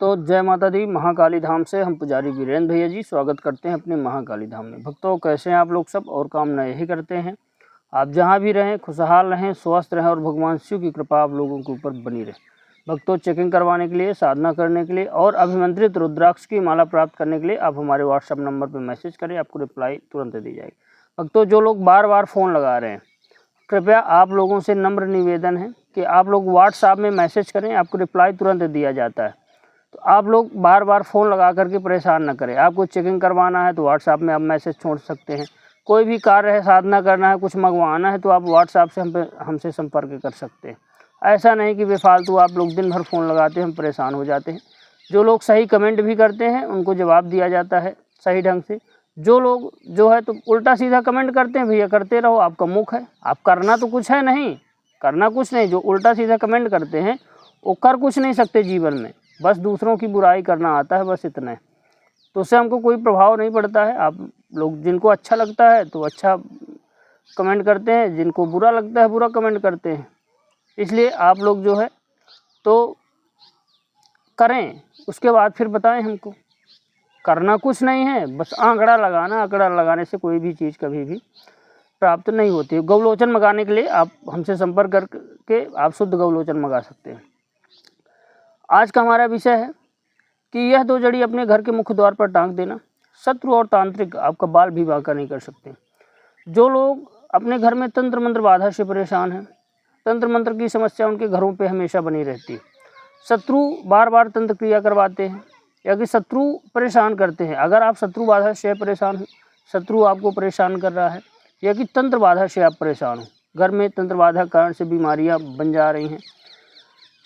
भक्तों जय माता दी। महाकाली धाम से हम पुजारी वीरेंद्र भैया जी स्वागत करते हैं अपने महाकाली धाम में। भक्तों कैसे हैं आप लोग सब, और कामना यही करते हैं आप जहां भी रहें खुशहाल रहें, स्वस्थ रहें और भगवान शिव की कृपा आप लोगों के ऊपर बनी रहे। भक्तों चेकिंग करवाने के लिए, साधना करने के लिए और अभिमंत्रित रुद्राक्ष की माला प्राप्त करने के लिए आप हमारे व्हाट्सएप नंबर पर मैसेज करें, आपको रिप्लाई तुरंत दी जाएगी। भक्तों जो लोग बार बार फ़ोन लगा रहे हैं, कृपया आप लोगों से नम्र निवेदन है कि आप लोग व्हाट्सएप में मैसेज करें, आपको रिप्लाई तुरंत दिया जाता है। तो आप लोग बार बार फ़ोन लगा करके परेशान न करें। आपको चेकिंग करवाना है तो व्हाट्सएप में आप मैसेज छोड़ सकते हैं। कोई भी कार्य है, साधना करना है, कुछ मंगवाना है तो आप व्हाट्सएप से हमसे संपर्क कर सकते हैं। ऐसा नहीं कि बेफालतू आप लोग दिन भर फ़ोन लगाते हैं, हम परेशान हो जाते हैं। जो लोग सही कमेंट भी करते हैं उनको जवाब दिया जाता है सही ढंग से। जो लोग जो है तो उल्टा सीधा कमेंट करते हैं, भैया करते रहो, आपका मुख है, आप करना तो कुछ है नहीं, करना कुछ नहीं। जो उल्टा सीधा कमेंट करते हैं वो कर कुछ नहीं सकते जीवन में, बस दूसरों की बुराई करना आता है, बस इतना है। तो उससे हमको कोई प्रभाव नहीं पड़ता है। आप लोग जिनको अच्छा लगता है तो अच्छा कमेंट करते हैं, जिनको बुरा लगता है बुरा कमेंट करते हैं। इसलिए आप लोग जो है तो करें, उसके बाद फिर बताएं हमको। करना कुछ नहीं है, बस आंकड़ा लगाना। आंकड़ा लगाने से कोई भी चीज़ कभी भी प्राप्त नहीं होती है। गौलोचन मंगाने के लिए आप हमसे संपर्क करके आप शुद्ध गौलोचन मंगा सकते हैं। आज का हमारा विषय है कि यह 2 जड़ी अपने घर के मुख्य द्वार पर टांग देना। शत्रु और तांत्रिक आपका बाल भी बांका नहीं कर सकते। जो लोग अपने घर में तंत्र मंत्र बाधा से परेशान हैं, तंत्र मंत्र की समस्या उनके घरों पे हमेशा बनी रहती है। शत्रु बार बार तंत्र क्रिया करवाते हैं या कि शत्रु परेशान करते हैं। अगर आप शत्रु बाधा से परेशान हैं, शत्रु आपको परेशान कर रहा है या कि तंत्र बाधा से आप परेशान हो, घर में तंत्र बाधा के कारण से बीमारियां बन जा रही हैं,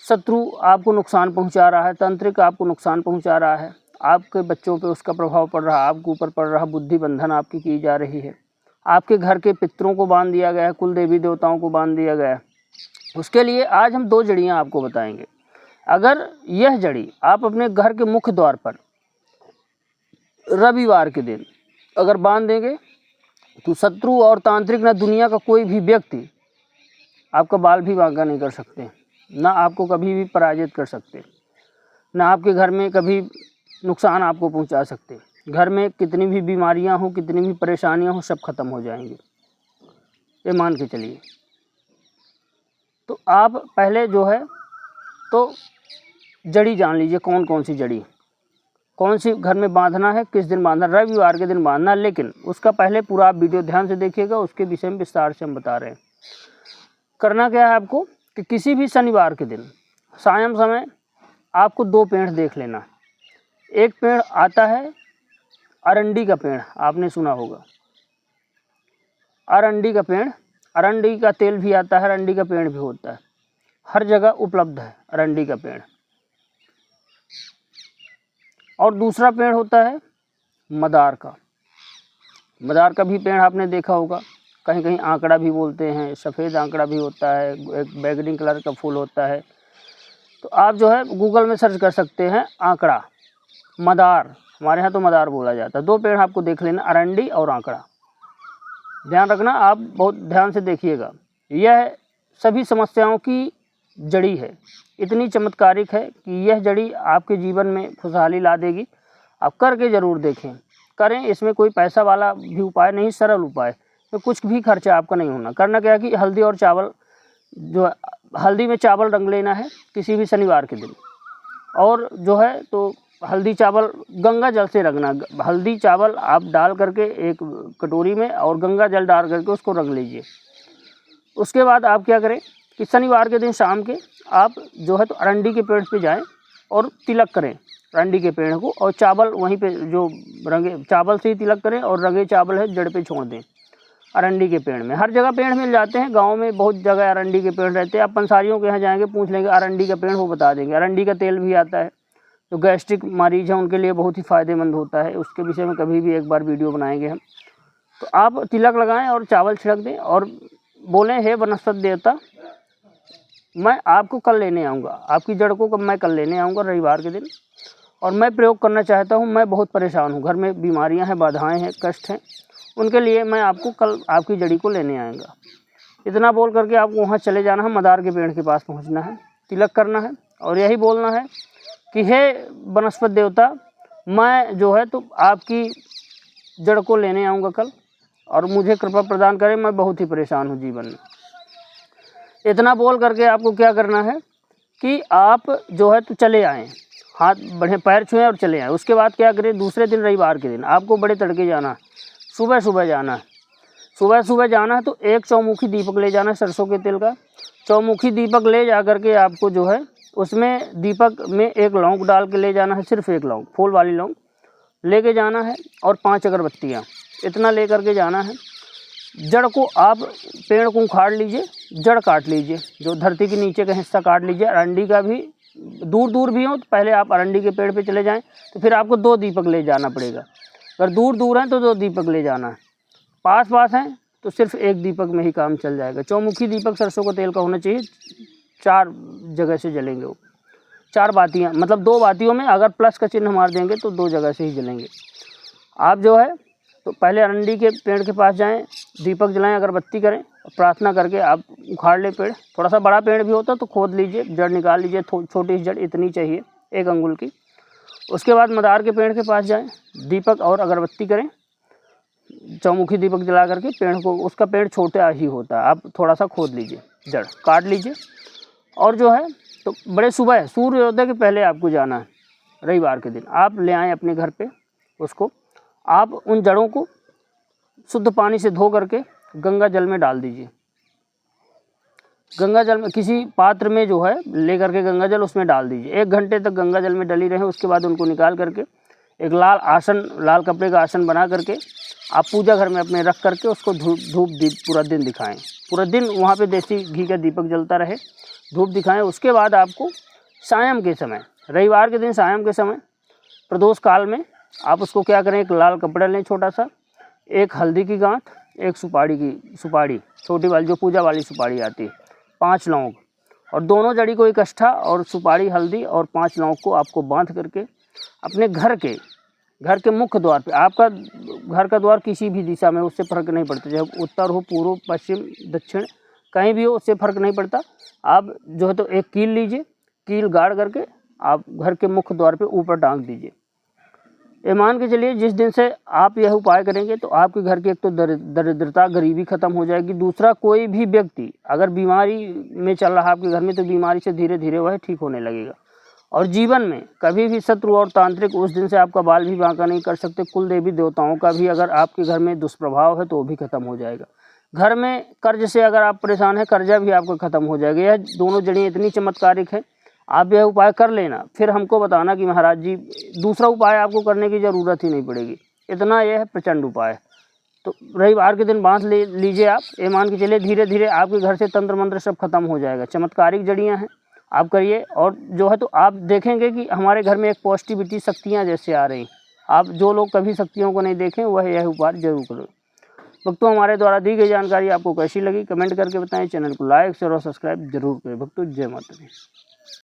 शत्रु आपको नुकसान पहुंचा रहा है, तांत्रिक आपको नुकसान पहुंचा रहा है, आपके बच्चों पे उसका प्रभाव पड़ रहा है, आपके ऊपर पड़ रहा, बुद्धि बंधन आपकी की जा रही है, आपके घर के पितरों को बांध दिया गया है, कुल देवी देवताओं को बांध दिया गया है। उसके लिए आज हम 2 जड़ियाँ आपको बताएंगे। अगर यह जड़ी आप अपने घर के मुख्य द्वार पर रविवार के दिन अगर बांध देंगे तो शत्रु और तांत्रिक ना दुनिया का कोई भी व्यक्ति आपका बाल भी बांका नहीं कर सकते, ना आपको कभी भी पराजित कर सकते, ना आपके घर में कभी नुकसान आपको पहुंचा सकते। घर में कितनी भी बीमारियां हो, कितनी भी परेशानियां हो, सब खत्म हो जाएंगी, ये मान के चलिए। तो आप पहले जो है तो जड़ी जान लीजिए कौन कौन सी जड़ी, कौन सी घर में बांधना है, किस दिन बांधना, रविवार के दिन बांधना। लेकिन उसका पहले पूरा आप वीडियो ध्यान से देखिएगा, उसके विषय में विस्तार से हम बता रहे हैं। करना क्या है आपको कि किसी भी शनिवार के दिन सायं समय आपको 2 पेड़ देख लेना। एक पेड़ आता है अरंडी का पेड़, आपने सुना होगा अरंडी का पेड़, अरंडी का तेल भी आता है, अरंडी का पेड़ भी होता है, हर जगह उपलब्ध है अरंडी का पेड़। और दूसरा पेड़ होता है मदार का। मदार का भी पेड़ आपने देखा होगा, कहीं कहीं आंकड़ा भी बोलते हैं, सफ़ेद आंकड़ा भी होता है, एक बैगनी कलर का फूल होता है। तो आप जो है गूगल में सर्च कर सकते हैं आंकड़ा, मदार, हमारे यहाँ तो मदार बोला जाता है। 2 पेड़ आपको देख लेना, अरंडी और आंकड़ा। ध्यान रखना, आप बहुत ध्यान से देखिएगा। यह सभी समस्याओं की जड़ी है, इतनी चमत्कारिक है कि यह जड़ी आपके जीवन में खुशहाली ला देगी। आप करके ज़रूर देखें, करें। इसमें कोई पैसा वाला भी उपाय नहीं, सरल उपाय, तो कुछ भी खर्चा आपका नहीं होना। करना क्या है कि हल्दी और चावल, जो हल्दी में चावल रंग लेना है किसी भी शनिवार के दिन, और जो है तो हल्दी चावल गंगा जल से रंगना। हल्दी चावल आप डाल करके एक कटोरी में और गंगा जल डाल करके उसको रंग लीजिए। उसके बाद आप क्या करें कि शनिवार के दिन शाम के आप जो है तो अरंडी के पेड़ पे जाएं और तिलक करें अरंडी के पेड़ को, और चावल वहीं पे जो रंगे चावल से ही तिलक करें और रंगे चावल है जड़ पे छोड़ दें अरंडी के पेड़ में। हर जगह पेड़ मिल जाते हैं, गांव में बहुत जगह अरंडी के पेड़ रहते हैं। आप पंसारियों के यहाँ जाएंगे, पूछ लेंगे अरंडी का पेड़, वो बता देंगे। अरंडी का तेल भी आता है, जो गैस्ट्रिक मरीज हैं उनके लिए बहुत ही फ़ायदेमंद होता है। उसके विषय में कभी भी एक बार वीडियो बनाएंगे हम। तो आप तिलक लगाएं और चावल छिड़क दें और बोलें, हे वनस्पति देवता, मैं आपको कल लेने आऊँगा, आपकी जड़ को मैं कल लेने आऊँगा रविवार के दिन, और मैं प्रयोग करना चाहता हूँ। मैं बहुत परेशान हूँ, घर में बीमारियाँ हैं, बाधाएँ हैं, कष्ट हैं, उनके लिए मैं आपको कल आपकी जड़ी को लेने आऊँगा। इतना बोल करके आपको वहाँ चले जाना है, मदार के पेड़ के पास पहुँचना है, तिलक करना है और यही बोलना है कि हे वनस्पति देवता, मैं जो है तो आपकी जड़ को लेने आऊँगा कल, और मुझे कृपा प्रदान करें, मैं बहुत ही परेशान हूँ जीवन में। इतना बोल करके आपको क्या करना है कि आप जो है तो चले आएँ, हाथ बढ़े पैर छुएँ और चले आएँ। उसके बाद क्या करें, दूसरे दिन रविवार के दिन आपको बड़े तड़के जाना है, सुबह सुबह जाना है। सुबह सुबह जाना है तो एक चौमुखी दीपक ले जाना है सरसों के तेल का। चौमुखी दीपक ले जा करके आपको जो है उसमें दीपक में एक लौंग डाल के ले जाना है, सिर्फ एक लौंग, फूल वाली लौंग लेके जाना है, और 5 अगरबत्तियाँ, इतना ले करके जाना है। जड़ को आप पेड़ को उखाड़ लीजिए, जड़ काट लीजिए, जो धरती के नीचे का हिस्सा काट लीजिए। अरंडी का भी दूर दूर भी हो तो पहले आप अरंडी के पेड़ पे चले जाएं, तो फिर आपको 2 दीपक ले जाना पड़ेगा। अगर दूर दूर हैं तो 2 दीपक ले जाना है, पास पास हैं तो सिर्फ 1 दीपक में ही काम चल जाएगा। चौमुखी दीपक सरसों का तेल का होना चाहिए, 4 जगह से जलेंगे वो, 4 बातियाँ, मतलब 2 बातियों में अगर प्लस का चिन्ह मार देंगे तो 2 जगह से ही जलेंगे। आप जो है तो पहले अरंडी के पेड़ के पास जाएं, दीपक जलाएं, अगरबत्ती करें, प्रार्थना करके आप उखाड़ लें पेड़। थोड़ा सा बड़ा पेड़ भी होता तो खोद लीजिए, जड़ निकाल लीजिए, छोटी जड़ इतनी चाहिए, 1 अंगुल की। उसके बाद मदार के पेड़ के पास जाएं, दीपक और अगरबत्ती करें, चौमुखी दीपक जला करके पेड़ को, उसका पेड़ छोटा ही होता है, आप थोड़ा सा खोद लीजिए, जड़ काट लीजिए। और जो है तो बड़े सुबह सूर्योदय के पहले आपको जाना है, रविवार के दिन आप ले आएँ अपने घर पे उसको। आप उन जड़ों को शुद्ध पानी से धो करके गंगा जल में डाल दीजिए। गंगा जल में किसी पात्र में जो है ले करके गंगा जल उसमें डाल दीजिए। 1 घंटे तक गंगा जल में डली रहे। उसके बाद उनको निकाल करके एक लाल आसन, लाल कपड़े का आसन बना करके आप पूजा घर में अपने रख करके उसको धूप दीप पूरा दिन दिखाएं। पूरा दिन वहाँ पे देसी घी का दीपक जलता रहे, धूप दिखाएं। उसके बाद आपको सायं के समय, रविवार के दिन सायं के समय प्रदोष काल में आप उसको क्या करें, एक लाल कपड़ा लें छोटा सा, एक हल्दी की गांठ, एक सुपारी छोटी वाली जो पूजा वाली सुपारी आती है, 5 लौंग, और दोनों जड़ी को इकट्ठा, और सुपारी, हल्दी और 5 लौंग को आपको बांध करके अपने घर के मुख्य द्वार पे, आपका घर का द्वार किसी भी दिशा में, उससे फर्क नहीं पड़ता, चाहे उत्तर हो, पूर्व, पश्चिम, दक्षिण, कहीं भी हो, उससे फर्क नहीं पड़ता। आप जो है तो एक कील लीजिए, कील गाड़ करके आप घर के मुख्य द्वार पे ऊपर टांग दीजिए। ये मान के चलिए जिस दिन से आप यह उपाय करेंगे तो आपके घर की एक तो दरिद्रता, गरीबी खत्म हो जाएगी। दूसरा, कोई भी व्यक्ति अगर बीमारी में चल रहा है आपके घर में तो बीमारी से धीरे धीरे वह ठीक होने लगेगा। और जीवन में कभी भी शत्रु और तांत्रिक उस दिन से आपका बाल भी बांका नहीं कर सकते। कुल देवी देवताओं का भी अगर आपके घर में दुष्प्रभाव है तो वो भी खत्म हो जाएगा। घर में कर्ज से अगर आप परेशान हैं, कर्जा भी आपका खत्म हो जाएगा। यह दोनों जड़ें इतनी चमत्कारिक है, आप यह उपाय कर लेना, फिर हमको बताना कि महाराज जी दूसरा उपाय आपको करने की ज़रूरत ही नहीं पड़ेगी। इतना यह प्रचंड उपाय है। तो रविवार के दिन बांध लीजिए आप। ये मान के चलिए धीरे धीरे आपके घर से तंत्र मंत्र सब खत्म हो जाएगा। चमत्कारिक जड़ियाँ हैं, आप करिए। और जो है तो आप देखेंगे कि हमारे घर में एक पॉजिटिविटी, शक्तियाँ जैसे आ रही। आप जो लोग कभी शक्तियों को नहीं देखें वह यह उपाय जरूर करें। भक्तों, हमारे द्वारा दी गई जानकारी आपको कैसी लगी कमेंट करके बताएं। चैनल को लाइक शेयर और सब्सक्राइब जरूर करें। भक्तों, जय माता दी।